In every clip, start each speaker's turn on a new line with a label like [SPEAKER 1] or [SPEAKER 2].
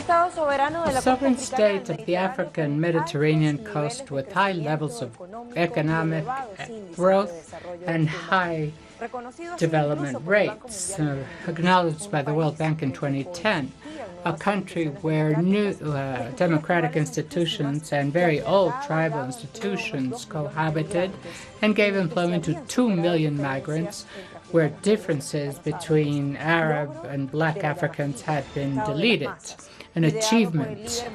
[SPEAKER 1] A sovereign state of the African Mediterranean coast with high levels of economic growth and high development rates, acknowledged by the World Bank in 2010. A country where new democratic institutions and very old tribal institutions cohabited and gave employment to 2 million migrants, where differences between Arab and Black Africans had been deleted, an achievement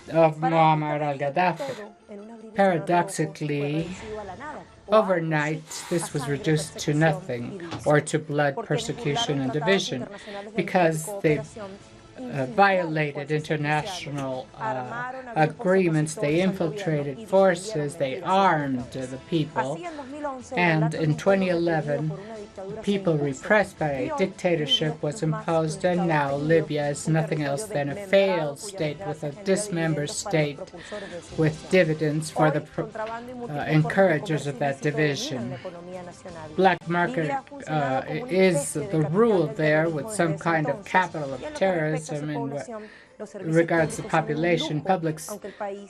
[SPEAKER 1] of Muammar al-Gaddafi. Paradoxically, overnight, this was reduced to nothing, or to blood, persecution, and division, because they violated international agreements, they infiltrated forces, they armed the people, and in 2011, people repressed by a dictatorship was imposed, and now Libya is nothing else than a failed state with a dismembered state with dividends for the encouragers of that division. Black market is the rule there, with some kind of capital of terrorism in what regards the population. Public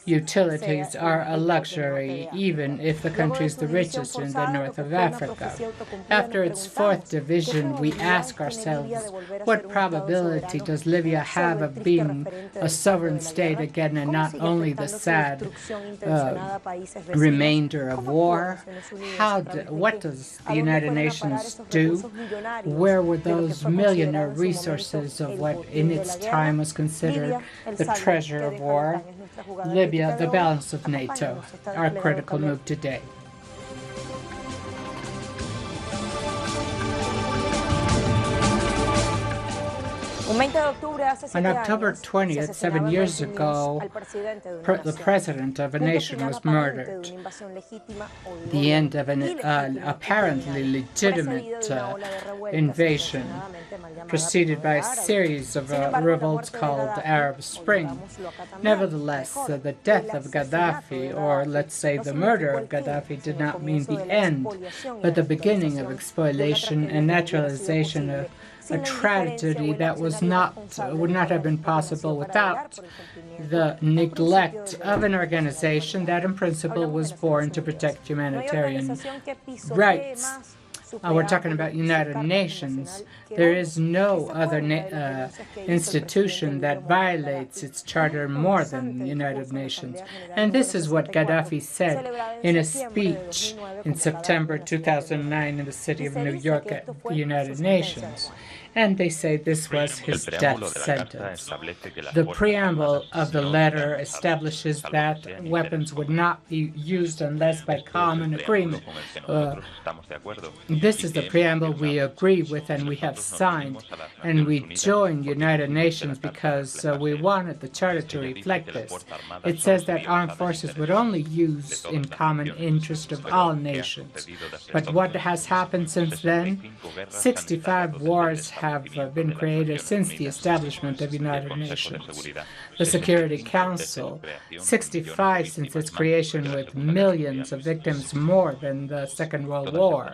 [SPEAKER 1] utilities are a luxury, even if the country is the richest in the north of Africa. After its fourth division, we ask ourselves, what probability does Libya have of being a sovereign state again, and not only the sad remainder of war? What does the United Nations do? Where were those millionaire resources of what in its time was considered the treasure of war? Libya, the balance of NATO, our critical move today. On October 20th, 7 years ago, the president of a nation was murdered. The end of an apparently legitimate invasion, preceded by a series of revolts called the Arab Spring. Nevertheless, the death of Gaddafi, or let's say the murder of Gaddafi, did not mean the end, but the beginning of spoliation and naturalization of a tragedy that would not have been possible without the neglect of an organization that in principle was born to protect humanitarian rights. We're talking about United Nations. There is no other institution that violates its charter more than the United Nations. And this is what Gaddafi said in a speech in September 2009 in the city of New York at the United Nations. And they say this was his death sentence. The preamble of the letter establishes that weapons would not be used unless by common agreement. This is the preamble we agree with and we have signed, and we joined United Nations because we wanted the charter to reflect this. It says that armed forces would only use in common interest of all nations. But what has happened since then? 65 wars have been created since the establishment of United Nations. The Security Council, 65 since its creation, with millions of victims more than the Second World War.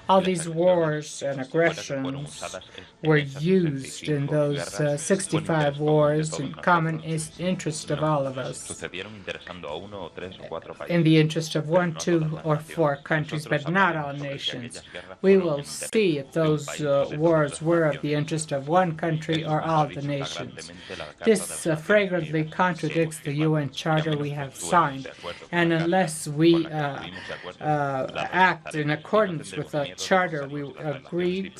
[SPEAKER 1] All these wars and aggressions were used in those 65 wars in common interest of all of us, in the interest of 1, 2, or 4 countries, but not all nations. We will see if those wars were of the interest of one country or all the nations. This flagrantly contradicts the UN Charter we have signed, and unless we act in accordance with the Charter we agreed,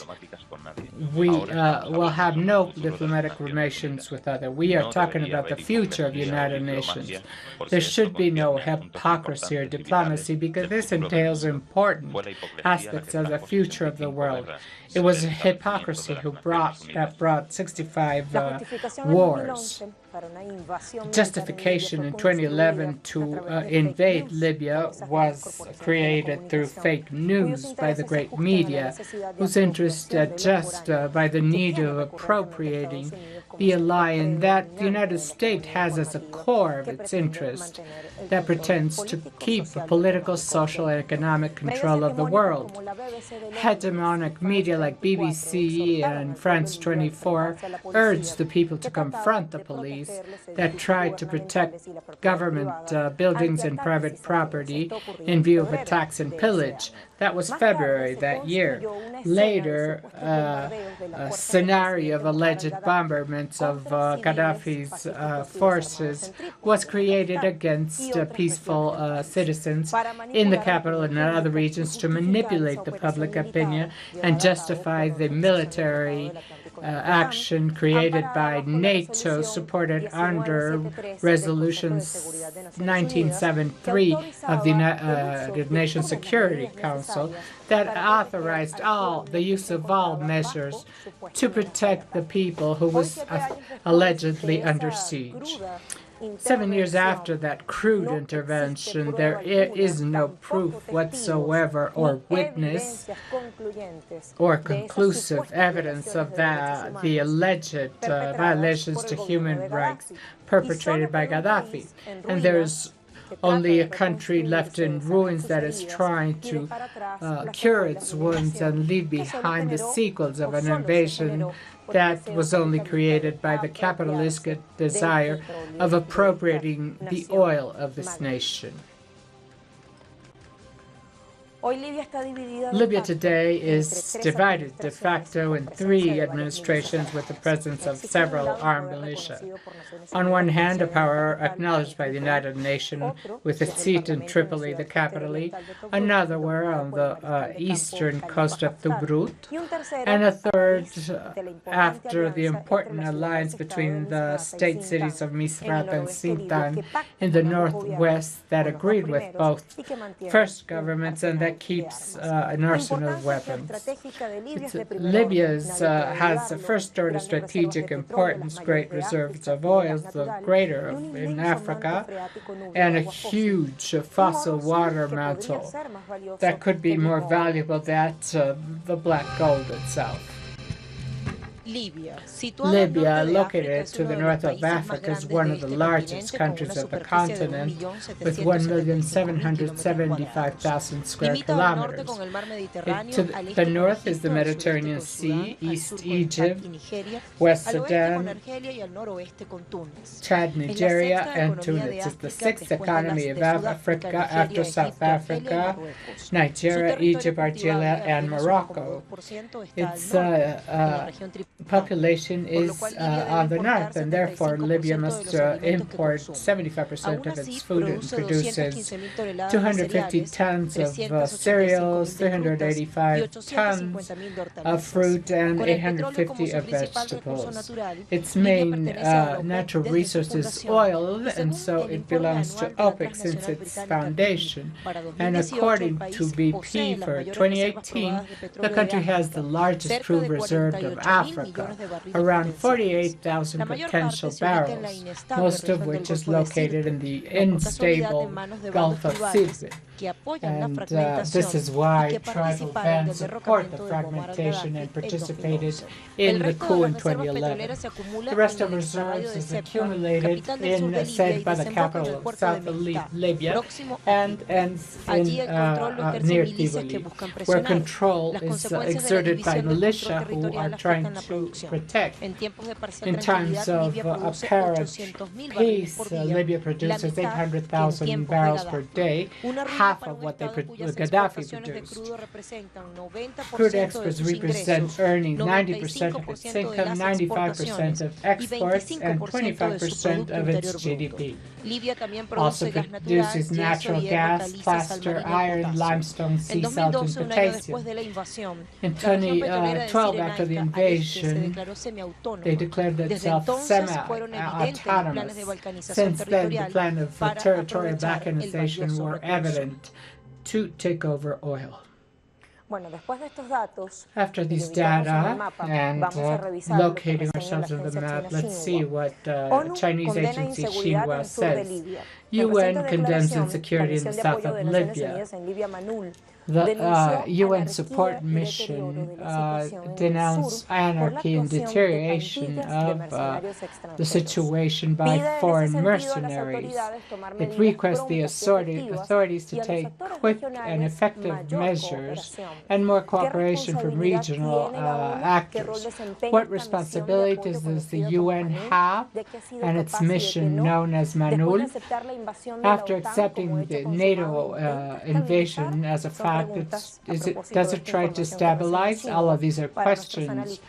[SPEAKER 1] we will have no diplomatic relations with others. We are talking about the future of the United Nations. There should be no hypocrisy or diplomacy, because this entails important aspects of the future of the world. It was hypocrisy that brought 65 wars. justification in 2011 to invade Libya was created through fake news by the great media, whose interest just by the need of appropriating the alliance that the United States has as a core of its interest that pretends to keep the political, social, and economic control of the world. Hegemonic media like BBC and France 24 urged the people to confront the police that tried to protect government buildings and private property in view of attacks and pillage. That was February that year. Later, a scenario of alleged bombardments of Gaddafi's forces was created against peaceful citizens in the capital and in other regions to manipulate the public opinion and justify the military action created by NATO, supported under Resolutions 1973 of the United Nations Security Council, that authorized the use of all measures to protect the people who was allegedly under siege. 7 years after that crude intervention, there is no proof whatsoever or witness or conclusive evidence of the alleged violations to human rights perpetrated by Gaddafi. And there's only a country left in ruins that is trying to cure its wounds and leave behind the sequels of an invasion that was only created by the capitalistic desire of appropriating the oil of this nation. Libya today is divided de facto in 3 administrations with the presence of several armed militia. On one hand, a power acknowledged by the United Nations with its seat in Tripoli, the capital, another were on the eastern coast of Tobruk, and a third after the important alliance between the state cities of Misrata and Sintan in the northwest that agreed with both first governments and that keeps an arsenal of weapons. Libya has a first-order strategic importance, great reserves of oil, the greater in Africa, and a huge fossil water mantle that could be more valuable than the black gold itself. Libya, located to the north of Africa, is one of the largest countries of the continent, with 1,775,000 square kilometers. To the north is the Mediterranean Sea, East Egypt, West Sudan, Chad, Nigeria, and Tunis. It's the 6th economy of Africa after South Africa, Nigeria, Egypt, Algeria, and Morocco. Its population is on the north, and therefore Libya must import 75% of its food and produces 250 tons of cereals, 385 tons of fruit, and 850 of vegetables. Its main natural resource is oil, and so it belongs to OPEC since its foundation. And according to BP for 2018, the country has the largest crude reserve of Africa, around 48,000 potential barrels, most of which is located in the unstable Gulf of Sirte. And this is why tribal bands support the fragmentation and participated in the coup in 2011. The rest of reserves is accumulated in Ceuta, the capital of South Libya, and ends in near Tripoli, where control is exerted by militia who are trying to protect. In times of apparent peace, Libya produces 800,000 barrels per day, half of what Gaddafi produced. Crude exports represent earnings 90% of its income, 95% of exports, and 25% of its GDP. Also produces natural gas, plaster, iron, limestone, sea salt, and potassium. In 2012, after the invasion, they declared itself semi-autonomous. Since then, the plan of territorial balkanization were evident to take over oil. After these data and locating ourselves on the map, let's see what Chinese agency Xinhua says. UN condemns insecurity in the south of Libya. The UN support mission denounced anarchy and deterioration of the situation by foreign mercenaries. It requests the authorities to take quick and effective measures and more cooperation from regional actors. What responsibilities does the UN have and its mission known as Manul? After accepting the NATO invasion as a fact, does it try to stabilize? All of these are questions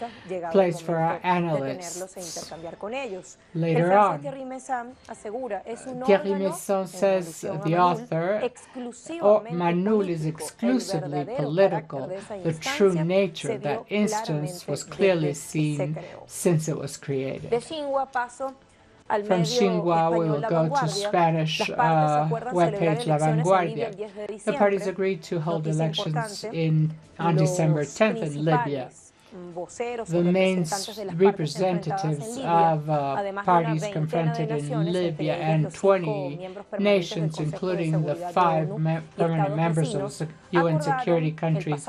[SPEAKER 1] placed for our analysts later on. Thierry Messon says, the author, Manul is exclusively political. The true nature of that instance was clearly seen since it was created. From Xinhua, we will go to Spanish webpage La Vanguardia. The parties agreed to hold elections on December 10th in Libya. The main representatives of parties confronted in Libya and 20 nations, including the 5 permanent members of the UN security countries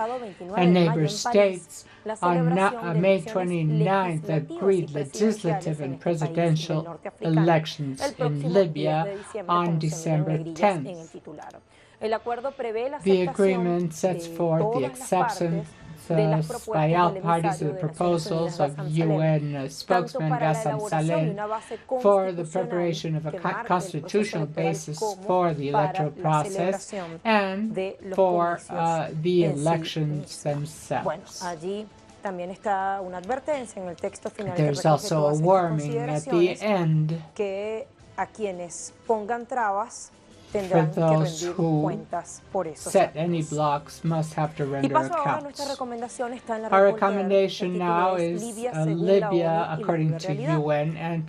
[SPEAKER 1] and neighbor states, on May 29th agreed legislative and presidential elections in Libya on December 10th. The agreement sets forth the acceptance by all parties of the proposals of UN spokesman Ghassan Saleh for the preparation of a constitutional basis for the electoral process and for the elections themselves. There's also a warning at the end for those who set any blocks must have to render accounts. Our recommendation now is Libya according to UN and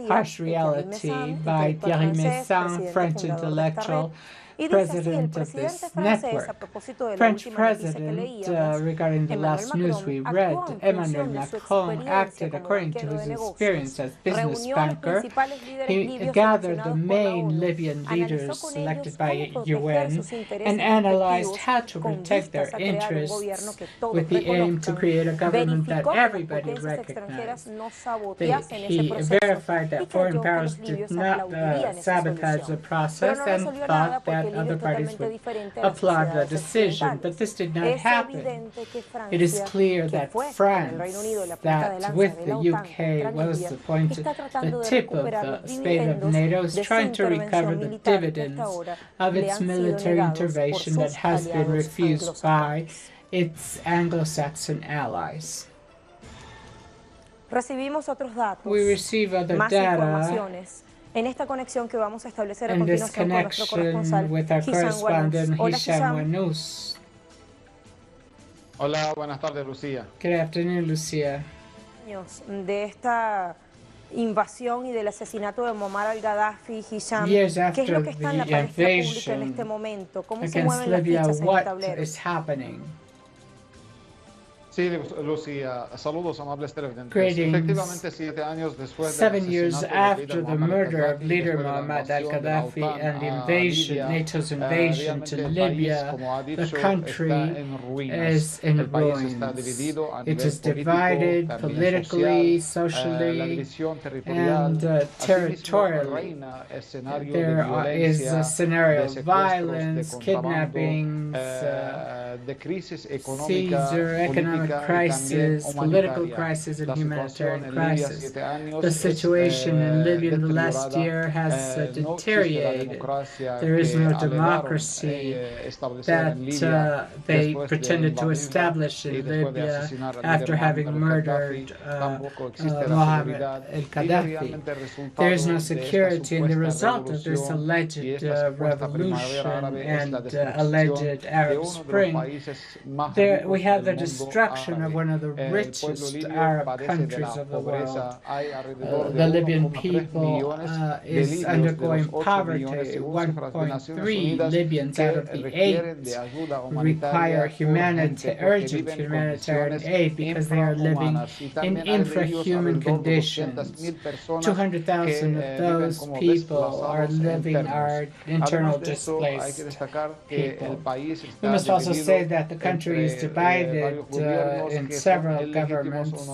[SPEAKER 1] Harsh Reality by Thierry Messon, French intellectual, president of this network. French president, regarding the last news we read, Emmanuel Macron acted according to his experience as business banker. He gathered the main Libyan leaders selected by UN and analyzed how to protect their interests with the aim to create a government that everybody recognized. He verified that foreign powers did not sabotage the process and thought that other parties would applaud the decision, but this did not happen. It is clear that France, that with the UK was the tip of the spade of NATO, is trying to recover the dividends of its military intervention that has been refused by its Anglo-Saxon allies. We receive other data in this connection with our correspondent Hisham Wanous.
[SPEAKER 2] Hola, buenas tardes, Lucía.
[SPEAKER 1] Good afternoon, Lucia.
[SPEAKER 3] Invasión y del asesinato de Muammar al-Gaddafi, Hisham,
[SPEAKER 1] ¿qué es lo que está en la palestra pública en este momento? ¿Cómo se mueven las fichas en el tablero?
[SPEAKER 2] Sí, Lucía, saludos amables televidentes.
[SPEAKER 1] Greetings.
[SPEAKER 2] Efectivamente, 7 años después
[SPEAKER 1] 7 years after the murder of leader Muammar al-Gaddafi and the invasion, NATO's invasion to Libya, the country is in ruins. It is divided politically, socially, and territorially. There is a scenario of violence, kidnappings, seizure, economic crisis, political crisis, and humanitarian crisis. The situation in Libya in the last year has deteriorated. There is no democracy that they pretended to establish in Libya after having murdered Muammar al-Gaddafi. There is no security, and the result of this alleged revolution and alleged Arab Spring, we have the destruction destruction of one of the richest Arab countries of the world. The Libyan people is undergoing poverty. 1.3 Libyans out of the 8 require urgent humanitarian aid because they are living in infrahuman conditions. 200,000 of those people are internal displaced people. We must also say that the country is divided in several governments,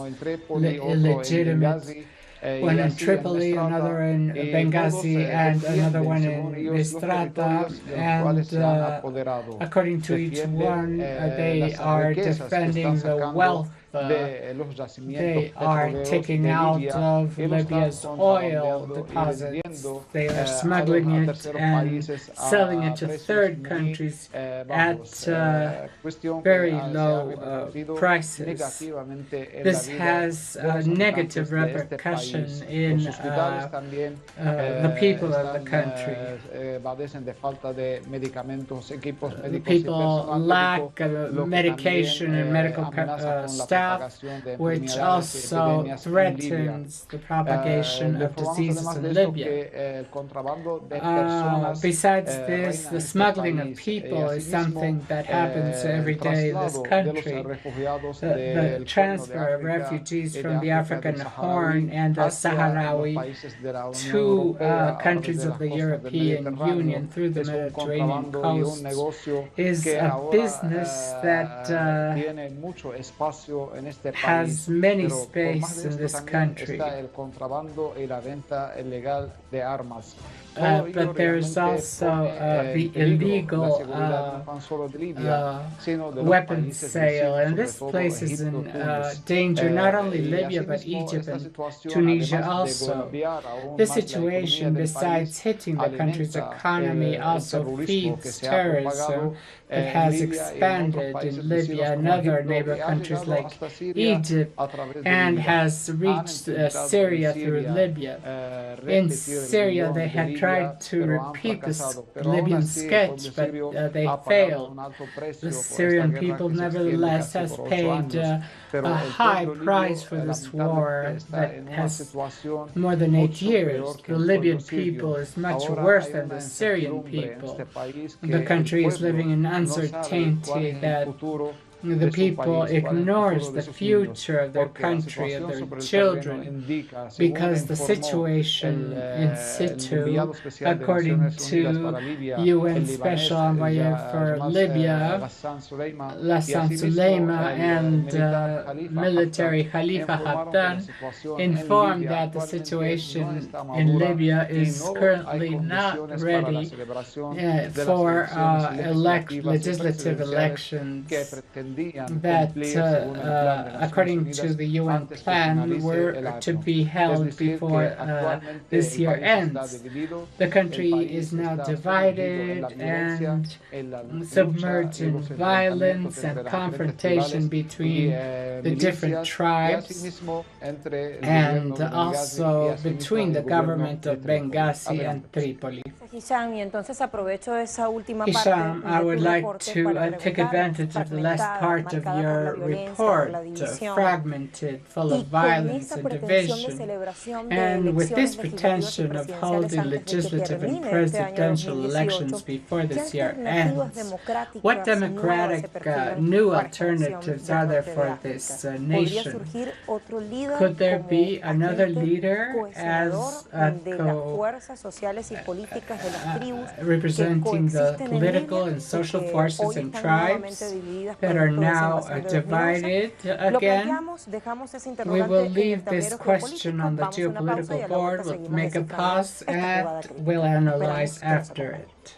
[SPEAKER 1] illegitimate, one in Tripoli, another in Benghazi, and another one in Misrata. And according to each one, they are defending the wealth. They are taking out of Libya's oil deposits. They are smuggling it and selling it to third countries at very low prices. This has a negative repercussion in the people of the country. People lack medication and medical staff, which also threatens the propagation of diseases in Libya. Besides this, the smuggling of people is something that happens every day in this country. The transfer of refugees from the African Horn and the Sahrawi to countries of the European Union through the Mediterranean coast is a business that has many space in this country. But there is also the illegal weapons sale, and this places in danger not only Libya but Egypt and Tunisia also. This situation, besides hitting the country's economy, also feeds terrorism. It has expanded in Libya and other neighbor countries like Egypt, and has reached Syria through Libya. In Syria, they had tried to repeat this Libyan sketch, but they failed. The Syrian people, nevertheless, has paid a high price for this war that has more than 8 years. The Libyan people is much worse than the Syrian people. The country is living in uncertainty that the people ignores the future of their country, of their children, because the situation in situ, according to UN Special Envoy for Libya, Ghassan Soleima, and military Khalifa Haftar, informed that the situation in Libya is currently not ready for legislative elections that, according to the UN plan, were to be held before this year ends. The country is now divided and submerged in violence and confrontation between the different tribes, and also between the government of Benghazi and Tripoli. Hisham, I would like to take advantage of the last part of your report, fragmented, full of violence and division, and with this pretension of holding legislative and presidential elections before this year ends. What democratic new alternatives are there for this nation? Could there be another leader as representing the political and social forces and tribes that are now divided again? We will leave this question on the geopolitical board. We'll make a pause and we'll analyze after it.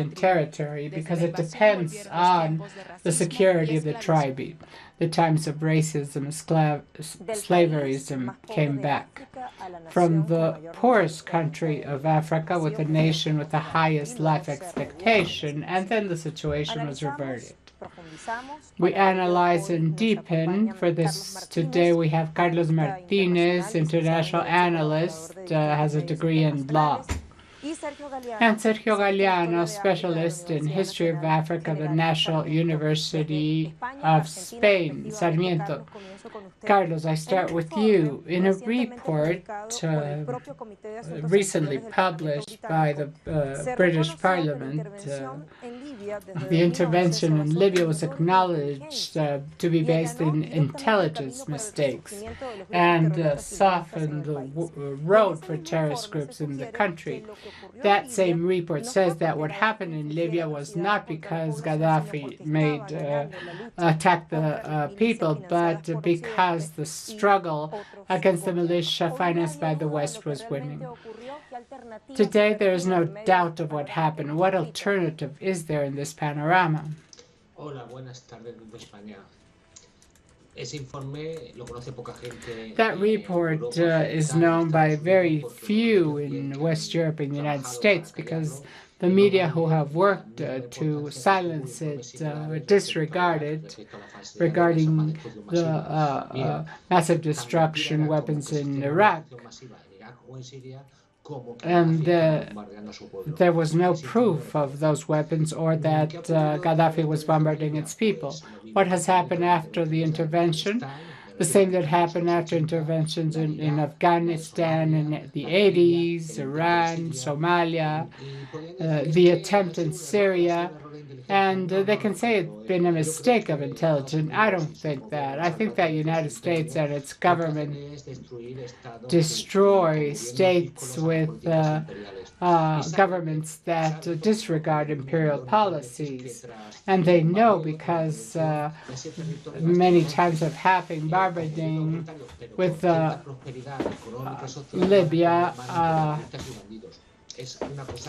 [SPEAKER 1] Libyan territory because it depends on the security of the tribe. the times of racism and slaveryism came back. From the poorest country of Africa, with a nation with the highest life expectation, and then the situation was reverted. We analyze and deepen. For this today, we have Carlos Martinez, international analyst, has a degree in law. And Sergio Galeano, specialist in history of Africa, the National University of Spain, Sarmiento. Carlos, I start with you. In a report recently published by the British Parliament, the intervention in Libya was acknowledged to be based in intelligence mistakes and softened the road for terrorist groups in the country. That same report says that what happened in Libya was not because Gaddafi attacked the people, but because the struggle against the militia financed by the West was winning. Today, there is no doubt of what happened. What alternative is there in this panorama?
[SPEAKER 4] Hola, buenas tardes desde España. Ese informe lo conoce poca gente.
[SPEAKER 1] That report is known by very few in West Europe and the United States because the media who have worked to silence it disregard it regarding the massive destruction weapons in Iraq. And there was no proof of those weapons or that Gaddafi was bombarding its people. What has happened after the intervention? The same that happened after interventions in Afghanistan in the 80s, Iran, Somalia, the attempt in Syria. And they can say it's been a mistake of intelligence. I don't think that. I think that the United States and its government destroy states with governments that disregard imperial policies. And they know because many times of having bombarding with Libya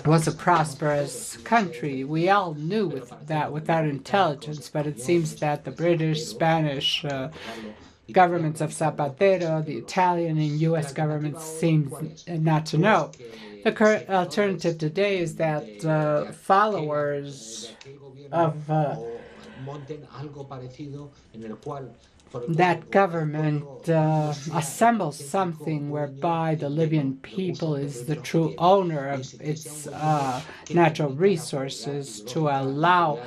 [SPEAKER 1] was a prosperous country. We all knew that without intelligence, but it seems that the British, Spanish governments of Zapatero, the Italian and U.S. governments seem not to know. The current alternative today is that followers of that government assembles something whereby the Libyan people is the true owner of its natural resources, to allow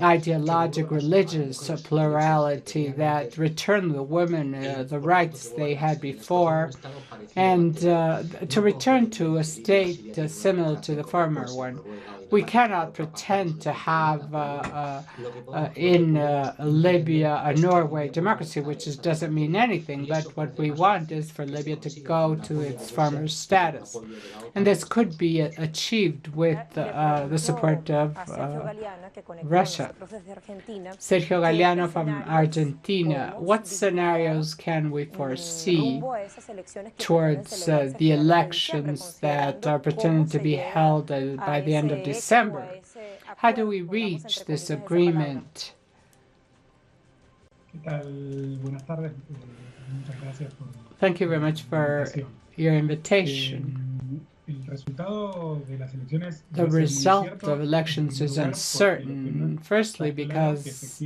[SPEAKER 1] ideological, religious plurality that return the women the rights they had before, and to return to a state similar to the former one. We cannot pretend to have in Libya a Norway democracy, which doesn't mean anything, but what we want is for Libya to go to its former status. And this could be achieved with the support of Russia. Sergio Galeano from Argentina. What scenarios can we foresee towards the elections that are pretending to be held by the end of December? How do we reach this agreement? Thank you very much for your invitation. The result of elections is uncertain, firstly because,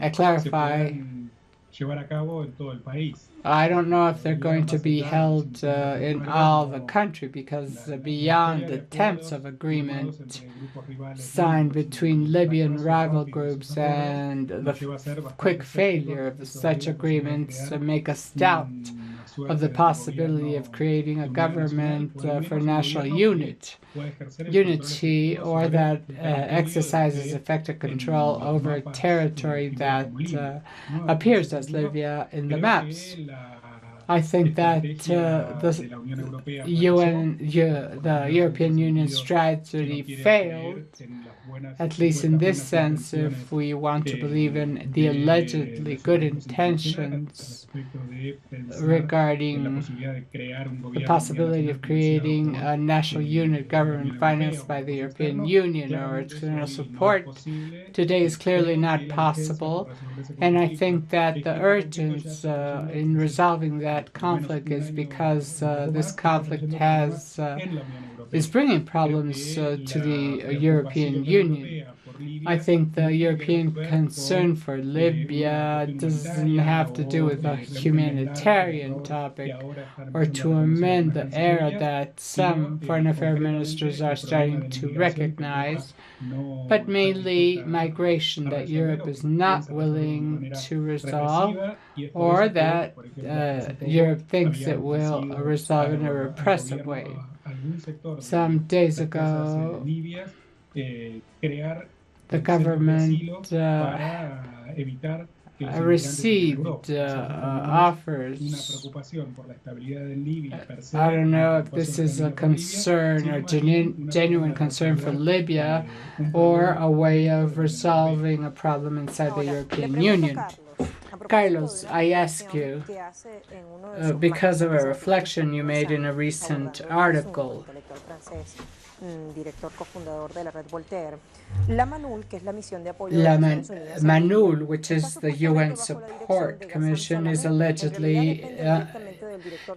[SPEAKER 1] I clarify, I don't know if they're going to be held in all the country, because beyond attempts of agreement signed between Libyan rival groups and the quick failure of such agreements make us doubt of the possibility of creating a government for national unity, or that exercises effective control over a territory that appears as Libya in the maps. I think that the European Union strategy failed at least in this sense, if we want to believe in the allegedly good intentions regarding the possibility of creating a national unit government financed by the European Union or external support, today is clearly not possible. And I think that the urgency in resolving that conflict is because this conflict is bringing problems to the European Union. I think the European concern for Libya doesn't have to do with a humanitarian topic or to amend the era that some foreign affairs ministers are starting to recognize, but mainly migration that Europe is not willing to resolve, or that Europe thinks it will resolve in a repressive way. Some days ago, the government received offers. I don't know if this is a concern or genuine concern for Libya or a way of resolving a problem inside the European Union. Carlos, I ask you, because of a reflection you made in a recent article, MANUL, which is the UN Support Commission, is allegedly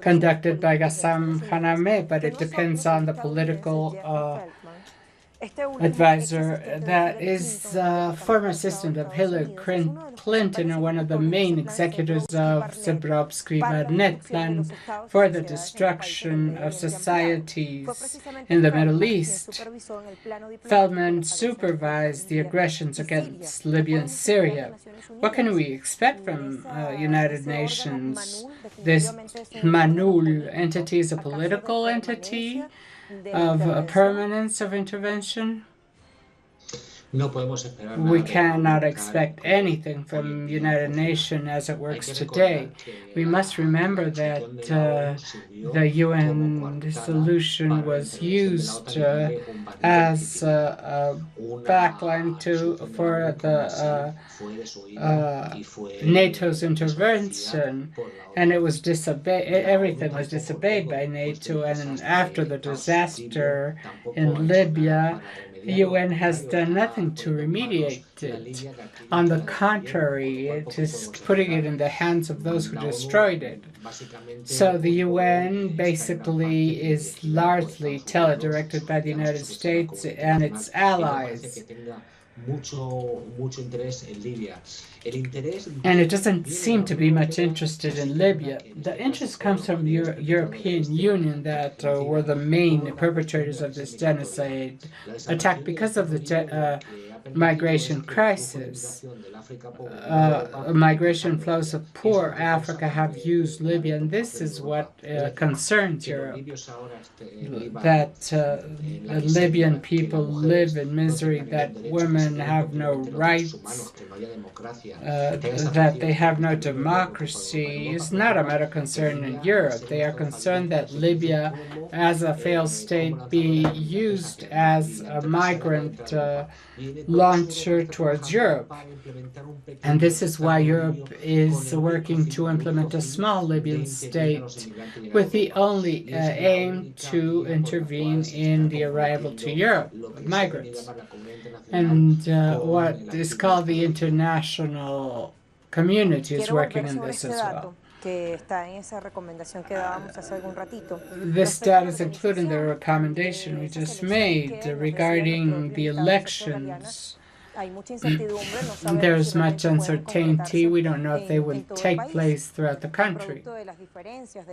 [SPEAKER 1] conducted by Gassam Haname, but it depends on the political advisor that is a former assistant of Hillary Clinton and one of the main executors of Zebrovsky-Barnett plan for the destruction of societies in the Middle East. Feldman supervised the aggressions against Libya and Syria. What can we expect from United Nations? This MANUL entity is a political entity of a permanence of intervention? We cannot expect anything from United Nations as it works today. We must remember that the UN resolution was used as a backline for the NATO's intervention, and it was disobeyed. Everything was disobeyed by NATO, and after the disaster in Libya, the UN has done nothing to remediate it. On the contrary, it is putting it in the hands of those who destroyed it. So the UN basically is largely teledirected by the United States and its allies. And it doesn't seem to be much interested in Libya. The interest comes from the European Union that were the main perpetrators of this genocide attack because of the migration crisis. Migration flows of poor Africa have used Libya, and this is what concerns Europe, that Libyan people live in misery, that women have no rights, that they have no democracy is not a matter of concern in Europe. They are concerned that Libya, as a failed state, be used as a migrant launcher towards Europe. And this is why Europe is working to implement a small Libyan state with the only aim to intervene in the arrival to Europe of migrants. And what is called the international community is working in this as well. This data is included in the recommendation we just made regarding the elections. There's much uncertainty. We don't know if they will take place throughout the country,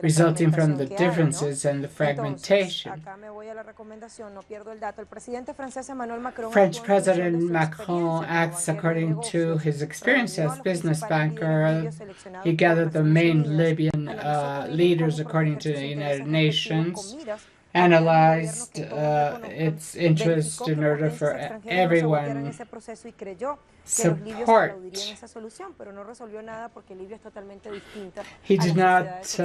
[SPEAKER 1] resulting from the differences and the fragmentation. French President Macron acts according to his experience as business banker. He gathered the main Libyan leaders according to the United Nations analyzed its interest in order for everyone support. He did not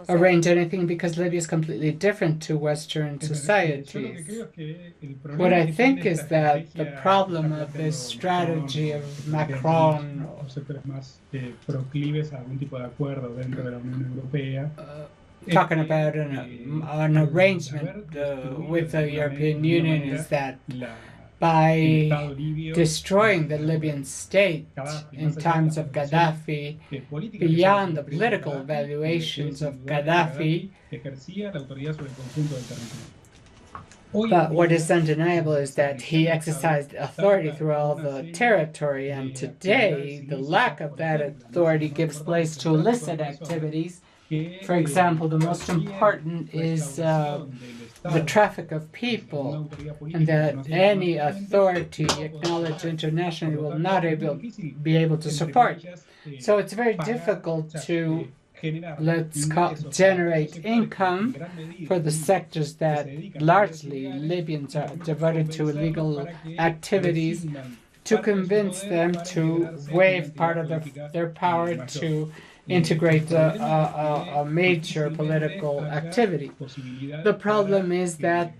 [SPEAKER 1] arrange anything because Libya is completely different to Western societies. What I think is that the problem of this strategy of Macron talking about an arrangement with the European Union is that by destroying the Libyan state in times of Gaddafi, beyond the political evaluations of Gaddafi, but what is undeniable is that he exercised authority through all the territory, and today the lack of that authority gives place to illicit activities. For example, the most important is the traffic of people, and that any authority acknowledged internationally will not be able to support. So it's very difficult to generate income for the sectors that largely Libyans are devoted to illegal activities, to convince them to waive part of their power to integrate a major political activity. The problem is that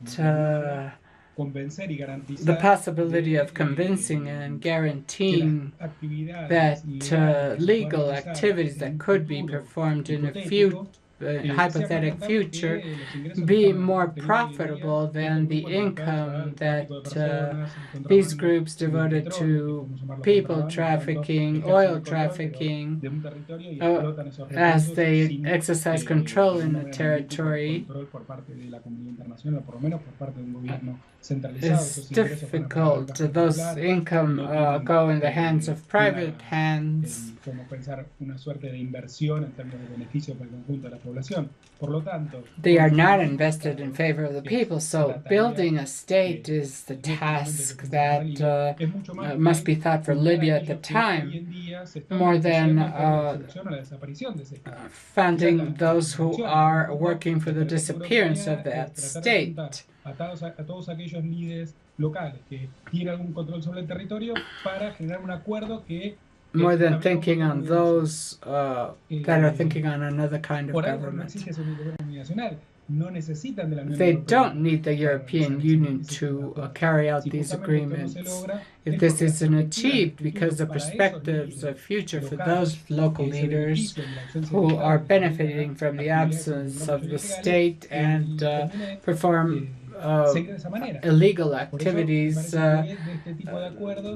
[SPEAKER 1] the possibility of convincing and guaranteeing that legal activities that could be performed in a hypothetical future be more profitable than the income that these groups devoted to people trafficking, oil trafficking, as they exercise control in the territory. It's difficult. Those income go in the hands of private hands. They are not invested in favor of the people, so building a state is the task that must be thought for Libya at the time, more than funding those who are working for the disappearance of that state. More than thinking on those that are thinking on another kind of government. They don't need the European Union to carry out these agreements. If this isn't achieved, because the perspectives of future for those local leaders who are benefiting from the absence of the state and perform illegal activities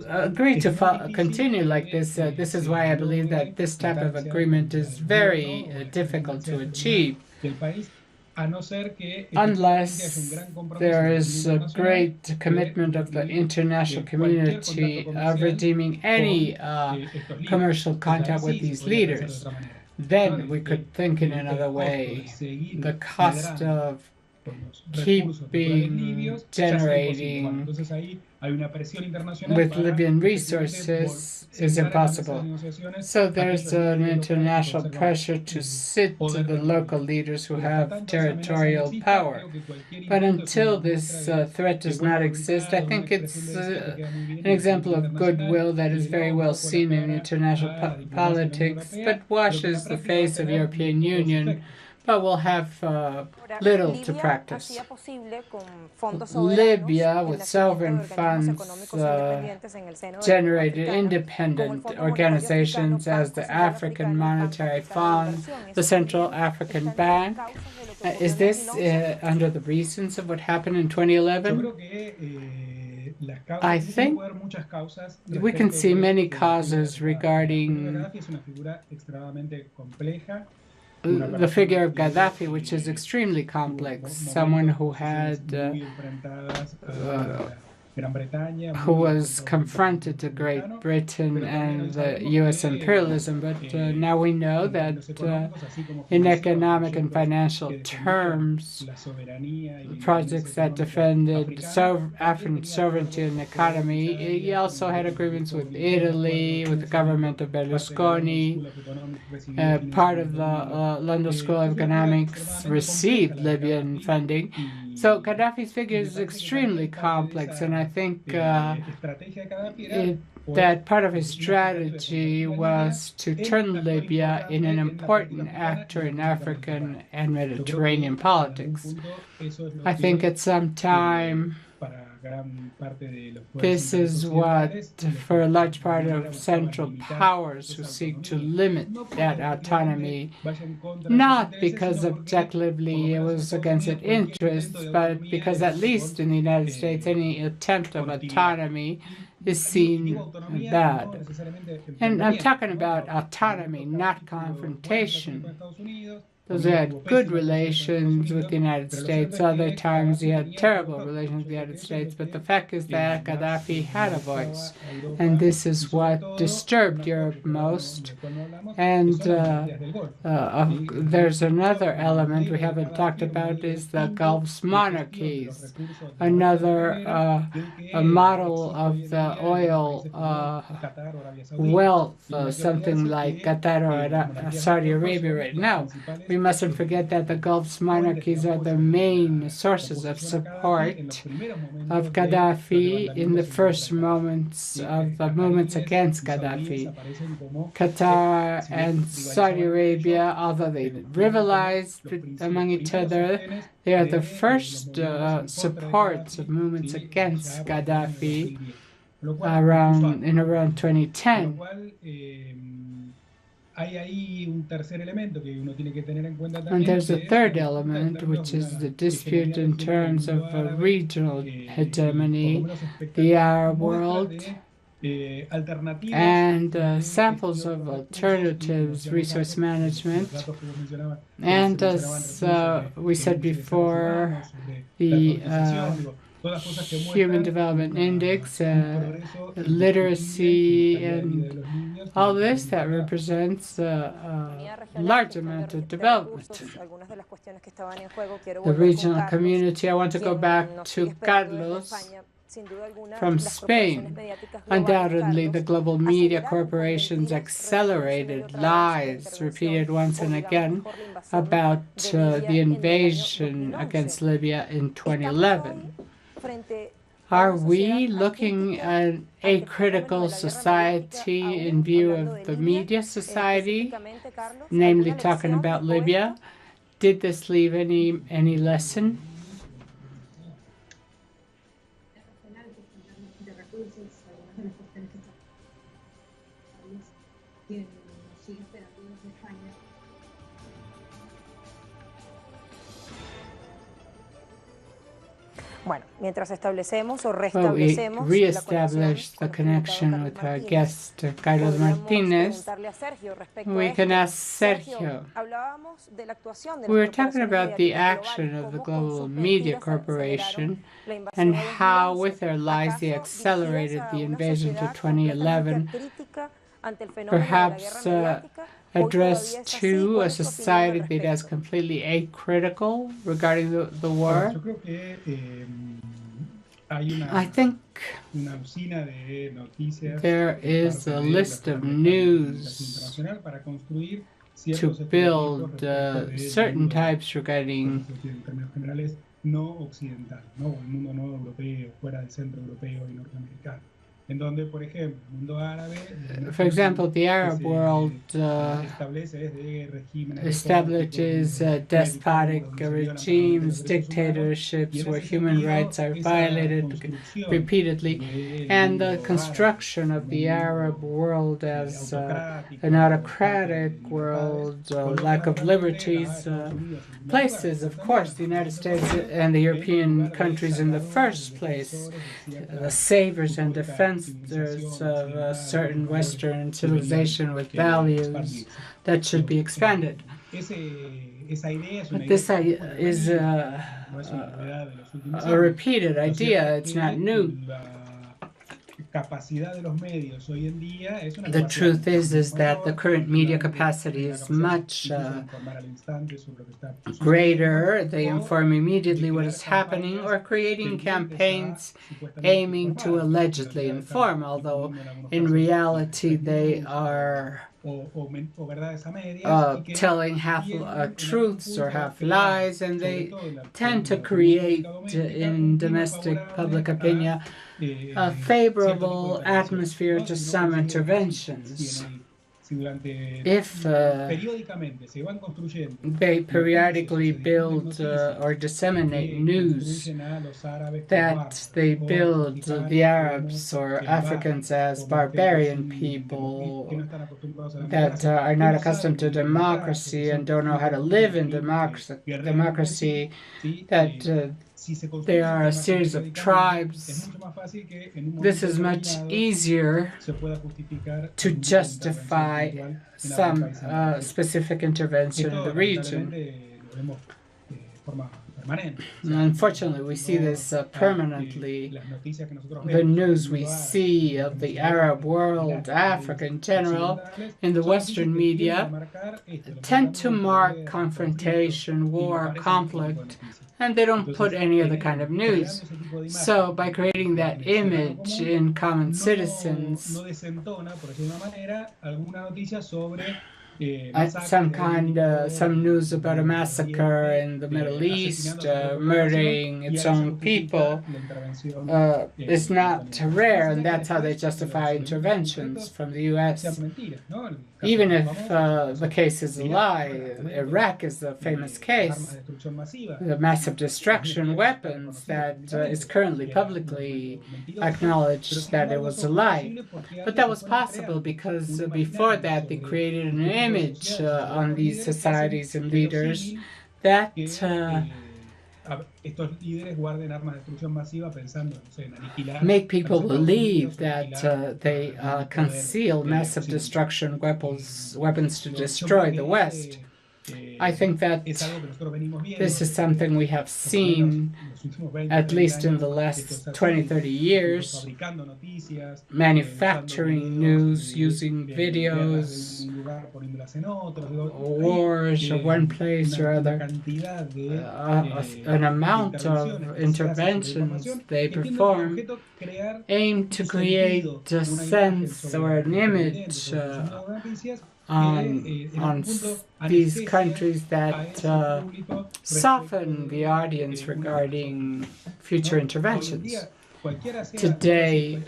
[SPEAKER 1] agree to continue like this. This is why I believe that this type of agreement is very difficult to achieve, unless there is a great commitment of the international community of redeeming any commercial contact with these leaders. Then we could think in another way. The cost of keeping generating with Libyan resources is impossible. So there's an international pressure to sit to the local leaders who have territorial power. But until this threat does not exist, I think it's an example of goodwill that is very well seen in international politics, but washes the face of the European Union, but will have little to practice. Libya, with sovereign funds, generated independent organizations as the African Monetary Fund, the Central African Bank. Is this under the reasons of what happened in 2011? I think we can see many causes regarding the figure of Gaddafi, which is extremely complex, someone who had who was confronted to Great Britain and the U.S. imperialism. But now we know that in economic and financial terms, projects that defended African sovereignty and economy. He also had agreements with Italy, with the government of Berlusconi. Part of the London School of Economics received Libyan funding. So Gaddafi's figure is extremely complex, and I think that part of his strategy was to turn Libya in an important actor in African and Mediterranean politics. I think at some time this is what, for a large part of Central Powers who seek to limit that autonomy, not because objectively it was against its interests, but because at least in the United States, any attempt of autonomy is seen bad. And I'm talking about autonomy, not confrontation. Those who had good relations with the United States, other times he had terrible relations with the United States, but the fact is that Gaddafi had a voice, and this is what disturbed Europe most. And there's another element we haven't talked about is the Gulf monarchies, another a model of the oil wealth, something like Qatar or Saudi Arabia right now. We mustn't forget that the Gulf monarchies are the main sources of support of Gaddafi in the first moments of the movements against Gaddafi. Qatar and Saudi Arabia, although they rivalized among each other, they are the first supports of movements against Gaddafi in around 2010. And there's a third element, which is the dispute in terms of a regional hegemony, the Arab world, and samples of alternatives, resource management, and as we said before, the Human Development Index, literacy, and all this that represents a large amount of development. The regional community, I want to go back to Carlos from Spain. Undoubtedly, the global media corporations accelerated lies repeated once and again about the invasion against Libya in 2011. Are we looking at a critical society in view of the media society, namely talking about Libya? Did this leave any lesson?
[SPEAKER 3] Bueno, mientras establecemos o
[SPEAKER 1] Well, we
[SPEAKER 3] restablecemos
[SPEAKER 1] re-established the connection with our guest, Carlos Martinez. We can ask Sergio. We were talking about the action of the global media corporation and how, with their lies, they accelerated the invasion to 2011, perhaps addressed to a society that is completely acritical regarding the war. I think there is a list of news to build certain types regarding for example, the Arab world establishes despotic regimes, dictatorships where human rights are violated repeatedly, and the construction of the Arab world as an autocratic world, lack of liberties, places, of course, the United States and the European countries in the first place, the savers and defenders sponsors of a certain Western civilization with values that should be expanded. But this is a repeated idea. It's not new. The truth is that the current media capacity is much greater. They inform immediately what is happening or creating campaigns aiming to allegedly inform, although in reality they are telling half truths or half lies, and they tend to create in domestic public opinion a favorable atmosphere to some interventions. If they periodically build or disseminate news that they build the Arabs or Africans as barbarian people that are not accustomed to democracy and don't know how to live in democracy, that they are a series of tribes, this is much easier to justify some specific intervention in the region. Unfortunately, we see this permanently. The news we see of the Arab world, Africa in general, in the Western media, tend to mark confrontation, war, conflict, and they don't put any other kind of news. So by creating that image in common citizens, some news about a massacre in the Middle East, murdering its own people, is not rare, and that's how they justify interventions from the U.S. Even if the case is a lie. Iraq is the famous case. The massive destruction weapons that is currently publicly acknowledged that it was a lie. But that was possible because before that they created an image on these societies and leaders that make people believe that they conceal massive destruction weapons to destroy the West. I think that this is something we have seen at least in the last 20-30 years, manufacturing news using videos, wars of one place or other, an amount of interventions they perform aim to create a sense or an image on these countries that soften the audience regarding future interventions. Today,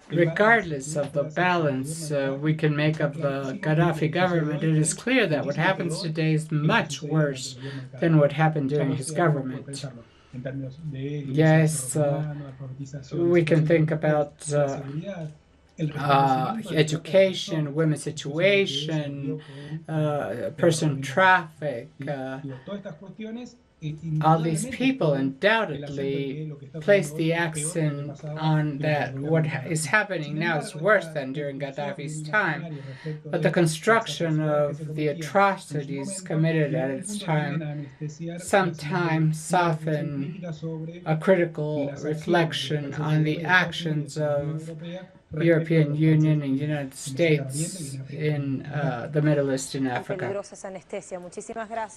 [SPEAKER 1] regardless of the balance we can make of the Gaddafi government, it is clear that what happens today is much worse than what happened during his government. Yes, we can think about education, women's situation, person traffic, all these people undoubtedly place the accent on that what is happening now is worse than during Gaddafi's time. But the construction of the atrocities committed at its time sometimes soften a critical reflection on the actions of European Union and United States in the Middle East and Africa.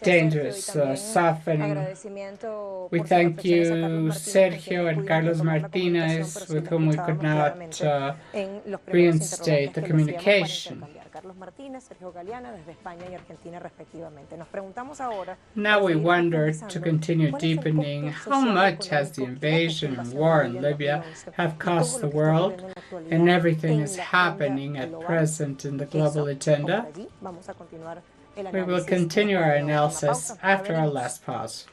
[SPEAKER 1] Dangerous softening. We thank you, Sergio and Carlos Martinez, with whom we could not reinstate the communication. Now we wonder, to continue deepening, how much has the invasion and war in Libya have cost the world, and everything is happening at present in the global agenda? We will continue our analysis after our last pause.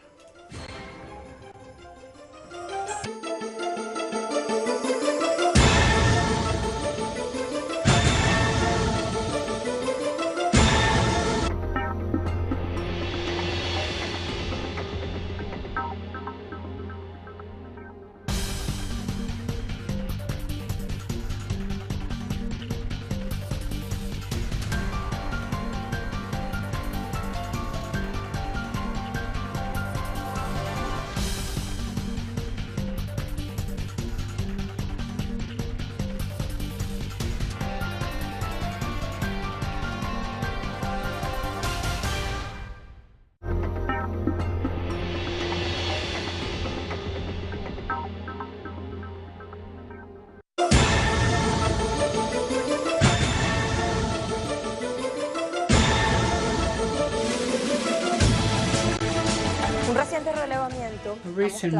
[SPEAKER 1] recent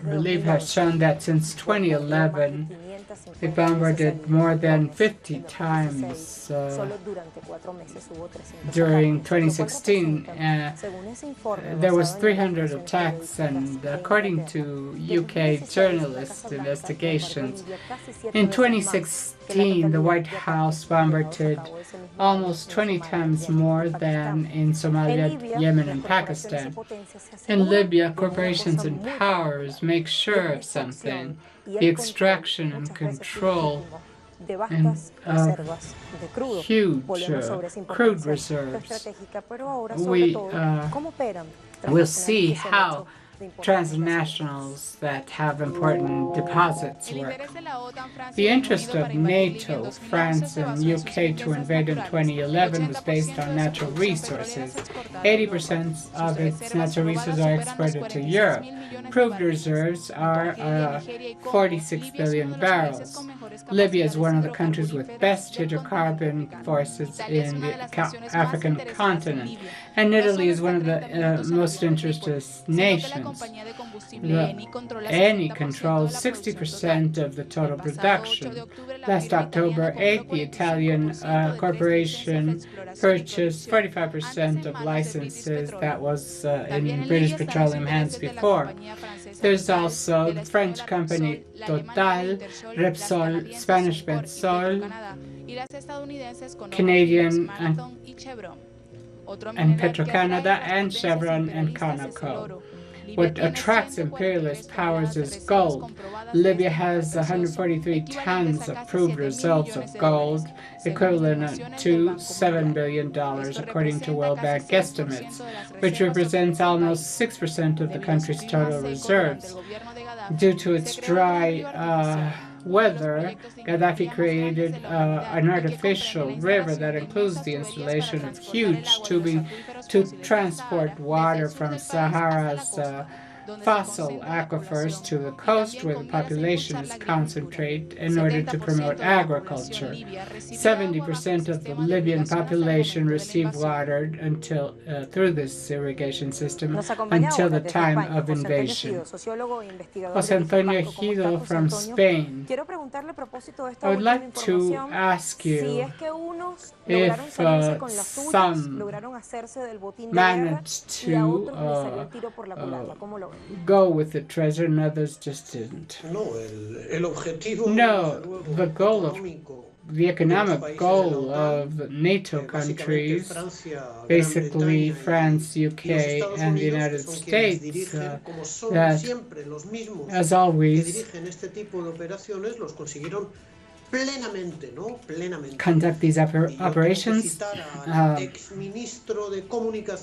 [SPEAKER 1] relief has shown that since 2011, they bombarded more than 50 times during 2016. There was 300 attacks, and according to UK journalist investigations, in 2016, the White House bombarded almost 20 times more than in Somalia, Yemen, and Pakistan. In Libya, corporations and powers make sure of something: the extraction and control of huge crude reserves. We will see how transnationals that have important deposits work. The interest of NATO, France, and UK to invade in 2011 was based on natural resources. 80% of its natural resources are exported to Europe. Proved reserves are 46 billion barrels. Libya is one of the countries with best hydrocarbon forces in the African continent, and Italy is one of the most interested nations. Eni controls 60% of the total production. Last October 8th, the Italian corporation purchased 45% of licenses that was in British Petroleum hands before. There's also the French company Total, Repsol, Spanish Bensol, Canadian and Petro-Canada, and Chevron and Conoco. What attracts imperialist powers is gold. Libya has 143 tons of proved reserves of gold, equivalent to $7 billion, according to World Bank estimates, which represents almost 6% of the country's total reserves. Due to its dry weather, Gaddafi created an artificial river that includes the installation of huge tubing to transport water from Sahara's fossil aquifers to the coast where the population is concentrated in order to promote agriculture. 70% of the Libyan population received water until through this irrigation system until the time of invasion. José Antonio Ejido from Spain. I would like to ask you if some managed to go with the treasure and others just didn't. No, the goal of the economic goal of NATO countries, basically France, UK, and the United States, that, as always, conduct these operations,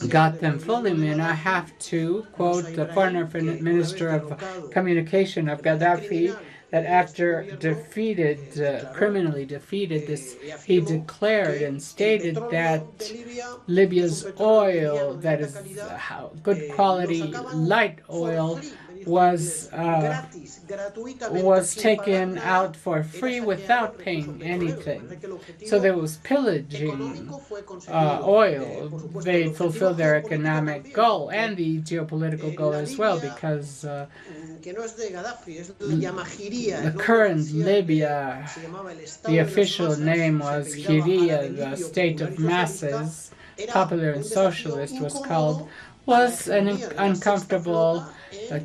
[SPEAKER 1] got them fully. And I have to quote the former Minister of Communication of Gaddafi, that after criminally defeated this, he declared and stated that Libya's oil, that is good quality light oil, was taken out for free without paying anything. So there was pillaging oil. They fulfilled their economic goal and the geopolitical goal as well, because the current Libya, the official name was Hiria, the state of masses, popular and socialist was an uncomfortable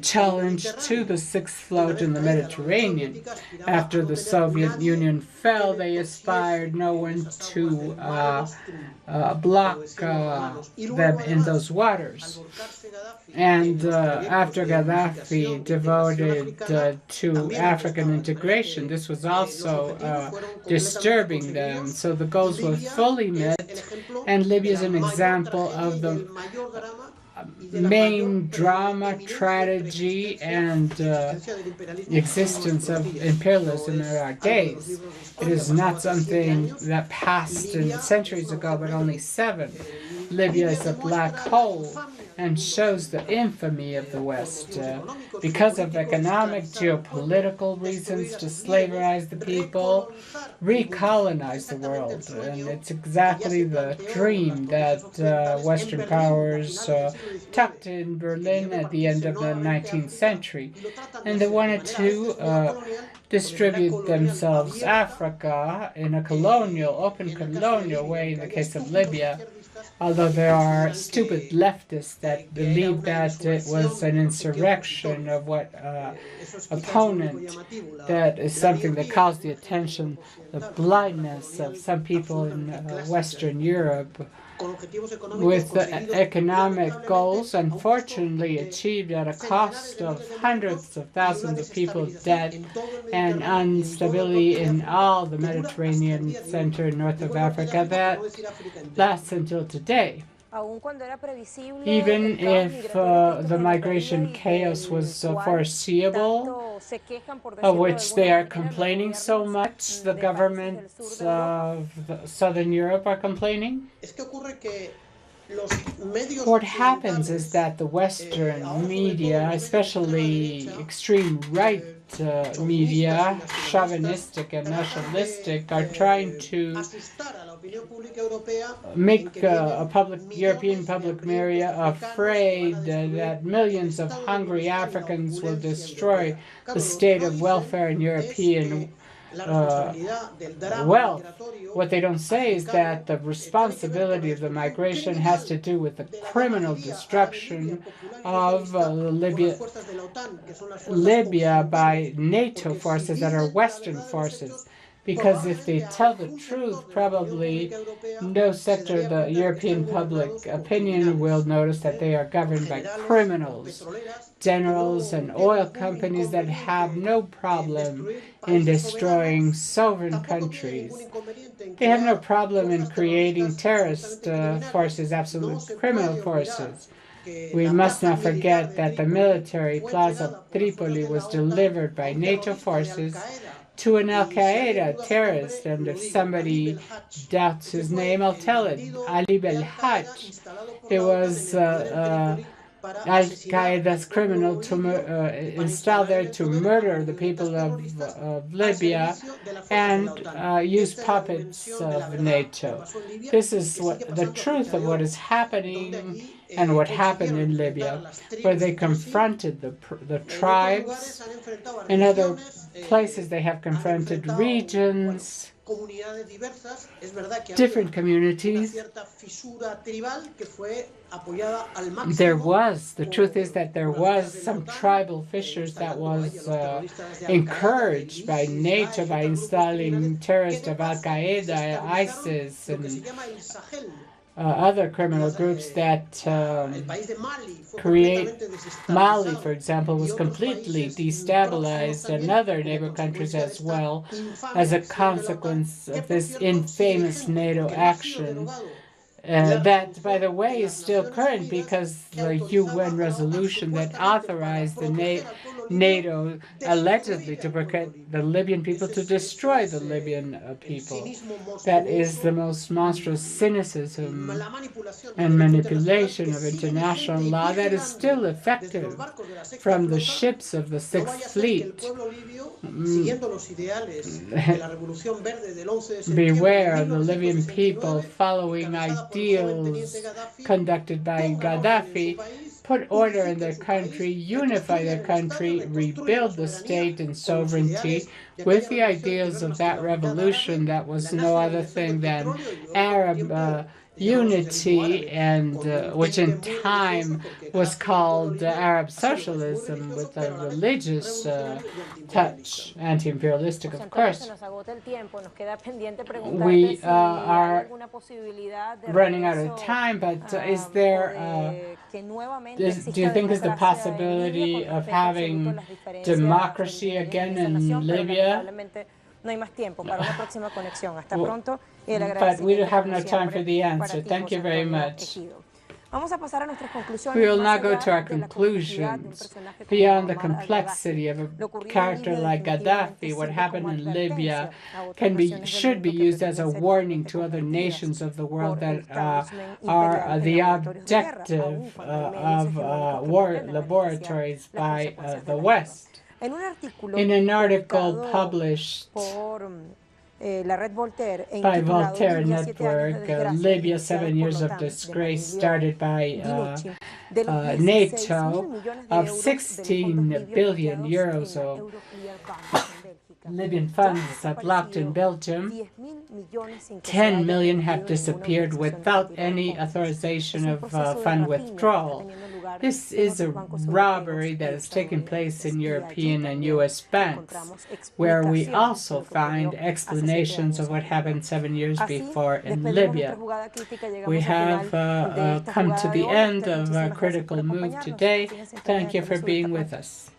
[SPEAKER 1] challenge to the Sixth Float in the Mediterranean. After the Soviet Union fell, they aspired no one to block them in those waters. And after Gaddafi devoted to African integration, this was also disturbing them. So the goals were fully met, and Libya is an example of the main drama, tragedy, and existence of imperialism in our days. It is not something that passed centuries ago, but only 7. Libya is a black hole and shows the infamy of the West because of economic, geopolitical reasons to slaverize the people, recolonize the world. And it's exactly the dream that Western powers tucked in Berlin at the end of the 19th century. And they wanted to distribute themselves Africa in a colonial, open colonial way in the case of Libya. Although there are stupid leftists that believe that it was an insurrection of what opponent, that is something that calls the attention, the blindness of some people in Western Europe with economic goals, unfortunately achieved at a cost of hundreds of thousands of people dead and instability in all the Mediterranean center and north of Africa that lasts until today. Even if the migration chaos was foreseeable, of which they are complaining so much, the governments of Southern Europe are complaining. What happens is that the Western media, especially extreme right media, chauvinistic and nationalistic, are trying to make European public media afraid that millions of hungry Africans will destroy the state of welfare in European wealth. What they don't say is that the responsibility of the migration has to do with the criminal destruction of Libya by NATO forces that are Western forces. Because if they tell the truth, probably no sector of the European public opinion will notice that they are governed by criminals, generals and oil companies that have no problem in destroying sovereign countries. They have no problem in creating terrorist forces, absolute criminal forces. We must not forget that the military plaza of Tripoli was delivered by NATO forces to an Al-Qaeda terrorist, and if somebody doubts his name, I'll tell it, Ali Belhaj. It was Al-Qaeda's criminal installed there to murder the people of Libya and use puppets of NATO. This is the truth of what is happening and what happened in Libya, where they confronted the tribes. In other places, they have confronted regions, different communities. The truth is that there was some tribal fissures that was encouraged by NATO by installing terrorists of Al-Qaeda, ISIS, and other criminal groups that create. Mali, for example, was completely destabilized, and other neighbor countries as well, as a consequence of this infamous NATO action. That, by the way, is still current because the UN resolution that authorized the NATO allegedly to protect the Libyan people, to destroy the Libyan people. That is the most monstrous cynicism and manipulation of international law that is still effective from the ships of the Sixth Fleet. Beware of the Libyan people following ideals conducted by Gaddafi. Put order in their country, unify their country, rebuild the state and sovereignty with the ideals of that revolution that was no other thing than Arab unity, and which in time was called Arab socialism with a religious touch, anti-imperialistic, of course. We are running out of time, but is there, do you think is the possibility of having democracy again in Libya? But we don't have no time for the answer. Thank you very much.
[SPEAKER 3] Vamos a pasar a nuestras conclusiones.
[SPEAKER 1] We will
[SPEAKER 3] Más
[SPEAKER 1] now go
[SPEAKER 3] allá
[SPEAKER 1] to our
[SPEAKER 3] de la complejidad de un
[SPEAKER 1] conclusions.
[SPEAKER 3] personaje como
[SPEAKER 1] Beyond the
[SPEAKER 3] Muammar al-Gaddafi,
[SPEAKER 1] complexity of
[SPEAKER 3] lo
[SPEAKER 1] a
[SPEAKER 3] ocurrido en
[SPEAKER 1] character
[SPEAKER 3] Libia
[SPEAKER 1] like
[SPEAKER 3] definitivamente
[SPEAKER 1] Gaddafi, what
[SPEAKER 3] sirve
[SPEAKER 1] happened
[SPEAKER 3] como
[SPEAKER 1] in Libya
[SPEAKER 3] advertencia a otras naciones del
[SPEAKER 1] should be
[SPEAKER 3] mundo que
[SPEAKER 1] used as a
[SPEAKER 3] pretenden ser
[SPEAKER 1] warning
[SPEAKER 3] igualmente
[SPEAKER 1] to other
[SPEAKER 3] convertidas
[SPEAKER 1] nations of the world
[SPEAKER 3] por el
[SPEAKER 1] that
[SPEAKER 3] establishment
[SPEAKER 1] are
[SPEAKER 3] imperial en
[SPEAKER 1] the
[SPEAKER 3] laboratorios de guerra, aun
[SPEAKER 1] objective
[SPEAKER 3] cuando hay medios
[SPEAKER 1] of
[SPEAKER 3] hegemónicos que
[SPEAKER 1] war
[SPEAKER 3] pretenden beneficiar
[SPEAKER 1] laboratories
[SPEAKER 3] las
[SPEAKER 1] by
[SPEAKER 3] consecuencias de
[SPEAKER 1] the
[SPEAKER 3] la guerra.
[SPEAKER 1] West.
[SPEAKER 3] En un artículo
[SPEAKER 1] In an article
[SPEAKER 3] publicado
[SPEAKER 1] published
[SPEAKER 3] por la red Voltaire e
[SPEAKER 1] by
[SPEAKER 3] intitulado
[SPEAKER 1] Voltaire
[SPEAKER 3] Libia, 7 años de
[SPEAKER 1] Network,
[SPEAKER 3] desgracia,
[SPEAKER 1] Libya,
[SPEAKER 3] iniciados
[SPEAKER 1] 7
[SPEAKER 3] por
[SPEAKER 1] years
[SPEAKER 3] la
[SPEAKER 1] of
[SPEAKER 3] OTAN, de
[SPEAKER 1] disgrace,
[SPEAKER 3] Manilio
[SPEAKER 1] started by
[SPEAKER 3] Dinucci, de los 16.000
[SPEAKER 1] NATO,
[SPEAKER 3] millones de
[SPEAKER 1] of
[SPEAKER 3] euros de los
[SPEAKER 1] 16
[SPEAKER 3] fondos
[SPEAKER 1] billion
[SPEAKER 3] libios
[SPEAKER 1] euros
[SPEAKER 3] bloqueados en la
[SPEAKER 1] of
[SPEAKER 3] Euroclear Bank en Bélgica.
[SPEAKER 1] Libyan
[SPEAKER 3] Ya
[SPEAKER 1] funds
[SPEAKER 3] han
[SPEAKER 1] blocked in
[SPEAKER 3] desaparecido
[SPEAKER 1] Belgium.
[SPEAKER 3] 10.000 millones sin que se
[SPEAKER 1] 10
[SPEAKER 3] haya
[SPEAKER 1] million
[SPEAKER 3] permitido
[SPEAKER 1] have
[SPEAKER 3] ninguna
[SPEAKER 1] disappeared
[SPEAKER 3] autorización de
[SPEAKER 1] without
[SPEAKER 3] retiro de
[SPEAKER 1] any
[SPEAKER 3] fondos.
[SPEAKER 1] authorization
[SPEAKER 3] Es un
[SPEAKER 1] of
[SPEAKER 3] proceso de
[SPEAKER 1] fund
[SPEAKER 3] rapiña que está
[SPEAKER 1] withdrawal.
[SPEAKER 3] teniendo lugar
[SPEAKER 1] This
[SPEAKER 3] en
[SPEAKER 1] is a
[SPEAKER 3] otros bancos
[SPEAKER 1] robbery
[SPEAKER 3] europeos
[SPEAKER 1] that
[SPEAKER 3] y
[SPEAKER 1] is taking place in
[SPEAKER 3] estadounidenses. Y allí
[SPEAKER 1] European and
[SPEAKER 3] también
[SPEAKER 1] US banks,
[SPEAKER 3] encontramos
[SPEAKER 1] where we
[SPEAKER 3] explicaciones de
[SPEAKER 1] also
[SPEAKER 3] lo que ocurrió
[SPEAKER 1] find
[SPEAKER 3] hace 7
[SPEAKER 1] explanations
[SPEAKER 3] años
[SPEAKER 1] of what
[SPEAKER 3] en Libia.
[SPEAKER 1] happened 7 years
[SPEAKER 3] Así,
[SPEAKER 1] before in
[SPEAKER 3] despedimos nuestra
[SPEAKER 1] Libya.
[SPEAKER 3] jugada crítica y llegamos
[SPEAKER 1] We
[SPEAKER 3] al
[SPEAKER 1] have
[SPEAKER 3] final de esta
[SPEAKER 1] come to
[SPEAKER 3] jugada de
[SPEAKER 1] the
[SPEAKER 3] hoy. A
[SPEAKER 1] end
[SPEAKER 3] ustedes
[SPEAKER 1] of
[SPEAKER 3] muchísimas
[SPEAKER 1] our
[SPEAKER 3] gracias por
[SPEAKER 1] critical move
[SPEAKER 3] acompañarnos.
[SPEAKER 1] today.
[SPEAKER 3] Sigan en sintonía
[SPEAKER 1] Thank
[SPEAKER 3] de
[SPEAKER 1] you for
[SPEAKER 3] Telesur
[SPEAKER 1] being
[SPEAKER 3] esta
[SPEAKER 1] with
[SPEAKER 3] tarde.
[SPEAKER 1] us.